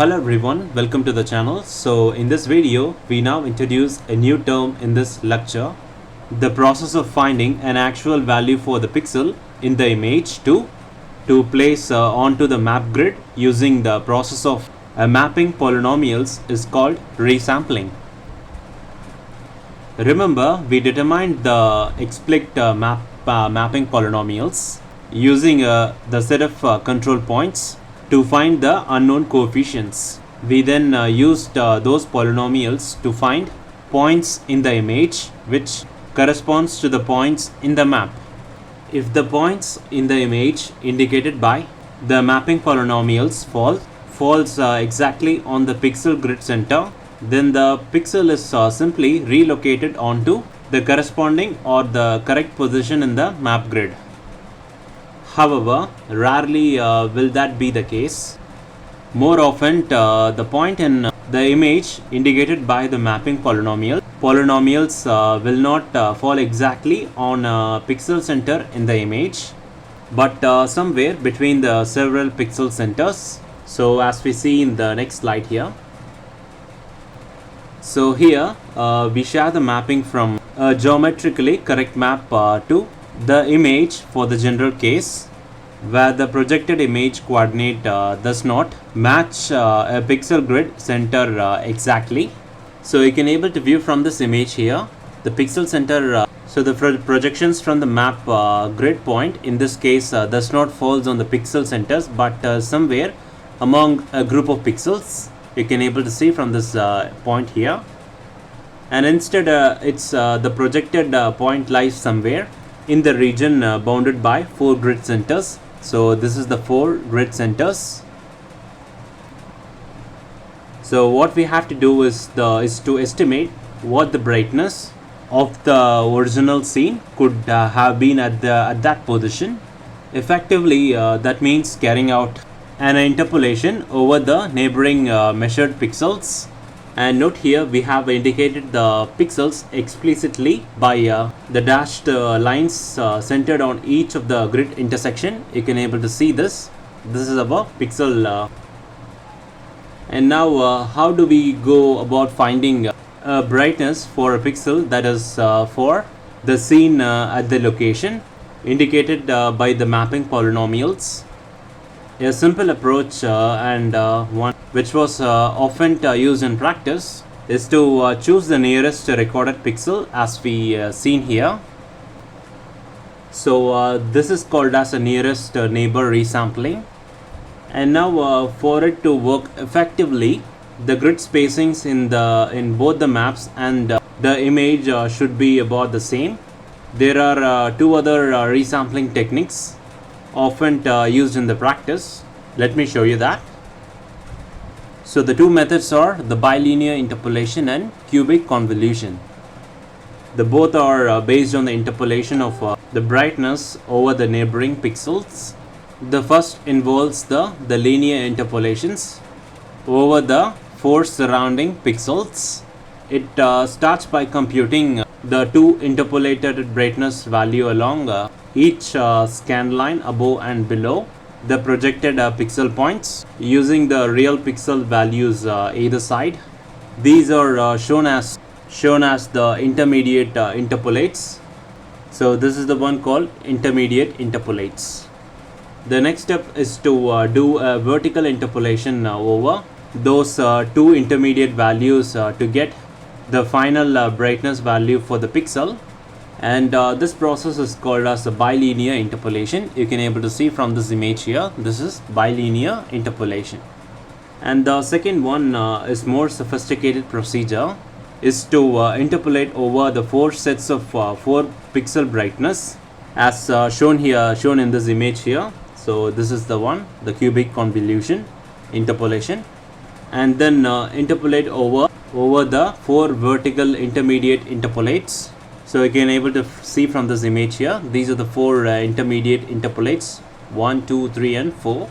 Hello everyone, welcome to the channel. So in this video, we now introduce a new term in this lecture, the process of finding an actual value for the pixel in the image to place onto the map grid using the process of mapping polynomials is called resampling. Remember, we determined the explicit mapping polynomials using the set of control points to find the unknown coefficients. We then used those polynomials to find points in the image which corresponds to the points in the map. If the points in the image indicated by the mapping polynomials falls exactly on the pixel grid center, then the pixel is simply relocated onto the corresponding or the correct position in the map grid. However, rarely will that be the case. More often, the point in the image indicated by the mapping polynomials will not fall exactly on a pixel center in the image, but somewhere between the several pixel centers. So as we see in the next slide here. So here we share the mapping from a geometrically correct map to the image for the general case where the projected image coordinate does not match a pixel grid center exactly. So you can able to view from this image here the pixel center. So the projections from the map grid point in this case does not falls on the pixel centers but somewhere among a group of pixels. You can able to see from this point here, and instead it's the projected point lies somewhere in the region bounded by 4 grid centers. So this is the 4 grid centers. So what we have to do is to estimate what the brightness of the original scene could have been at that position. Effectively, that means carrying out an interpolation over the neighboring measured pixels. And note here we have indicated the pixels explicitly by the dashed lines centered on each of the grid intersection. You can able to see this. This is our pixel. And now how do we go about finding brightness for a pixel that is for the scene at the location indicated by the mapping polynomials? A simple approach and one which was often used in practice is to choose the nearest recorded pixel as we seen here. So this is called as a nearest neighbor resampling. And now for it to work effectively, the grid spacings in both the maps and the image should be about the same. There are 2 other resampling techniques often used in the practice. Let me show you that. So the 2 methods are the bilinear interpolation and cubic convolution. The both are based on the interpolation of the brightness over the neighboring pixels. The first involves the linear interpolations over the 4 surrounding pixels. It starts by computing the 2 interpolated brightness value along each scan line above and below the projected pixel points using the real pixel values either side. These are shown as the intermediate interpolates. So this is the one called intermediate interpolates. The next step is to do a vertical interpolation over those 2 intermediate values to get the final brightness value for the pixel. And this process is called as a bilinear interpolation. You can able to see from this image here, this is bilinear interpolation. And the second one is more sophisticated procedure, is to interpolate over the 4 sets of 4 pixel brightness as shown in this image here. So this is the one, the cubic convolution interpolation, and then interpolate over the 4 vertical intermediate interpolates. So you can able to see from this image here, these are the 4 intermediate interpolates, 1, 2, 3 and 4.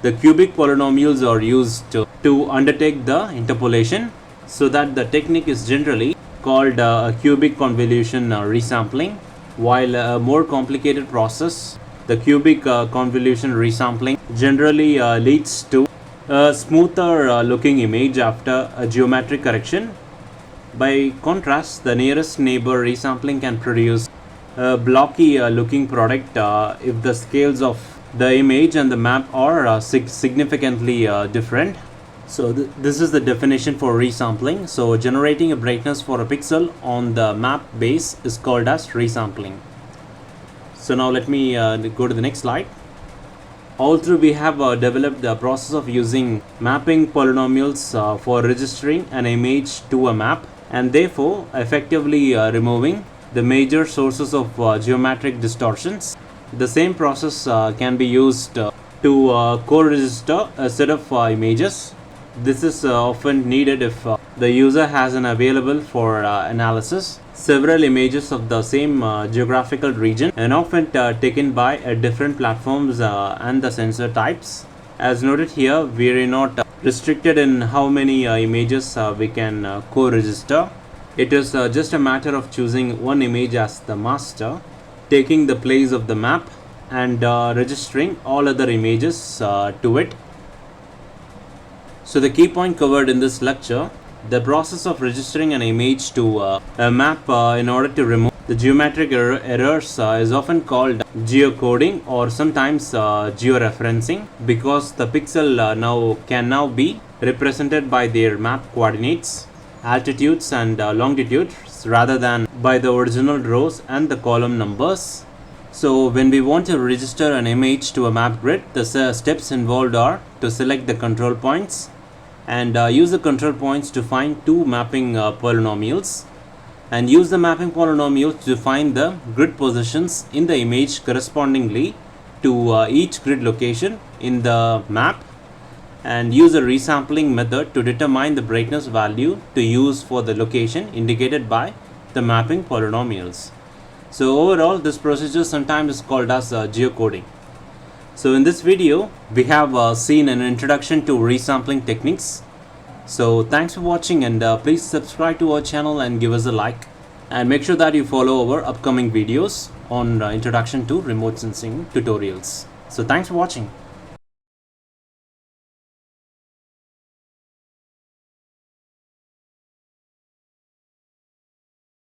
The cubic polynomials are used to undertake the interpolation, so that the technique is generally called a cubic convolution resampling, while a more complicated process, the cubic convolution resampling, generally leads to a smoother looking image after a geometric correction. By contrast, the nearest neighbor resampling can produce a blocky looking product if the scales of the image and the map are significantly different. So this is the definition for resampling. So generating a brightness for a pixel on the map base is called as resampling. So now let me go to the next slide. Although we have developed the process of using mapping polynomials for registering an image to a map, and therefore effectively removing the major sources of geometric distortions, the same process can be used to co-register a set of images. This is often needed if the user has an available for analysis several images of the same geographical region, and often taken by different platforms and the sensor types. As noted here, we are not restricted in how many images we can co-register. It is just a matter of choosing one image as the master, taking the place of the map, and registering all other images to it. So the key point covered in this lecture: the process of registering an image to a map in order to remove the geometric errors is often called geocoding, or sometimes georeferencing, because the pixel can now be represented by their map coordinates, altitudes and longitudes, rather than by the original rows and the column numbers. So when we want to register an image to a map grid, the steps involved are to select the control points and use the control points to find two mapping polynomials, and use the mapping polynomials to find the grid positions in the image correspondingly to each grid location in the map, and use a resampling method to determine the brightness value to use for the location indicated by the mapping polynomials. So overall, this procedure sometimes is called as geocoding. So in this video, we have seen an introduction to resampling techniques. So thanks for watching, and please subscribe to our channel and give us a like, and make sure that you follow our upcoming videos on introduction to remote sensing tutorials. So thanks for watching.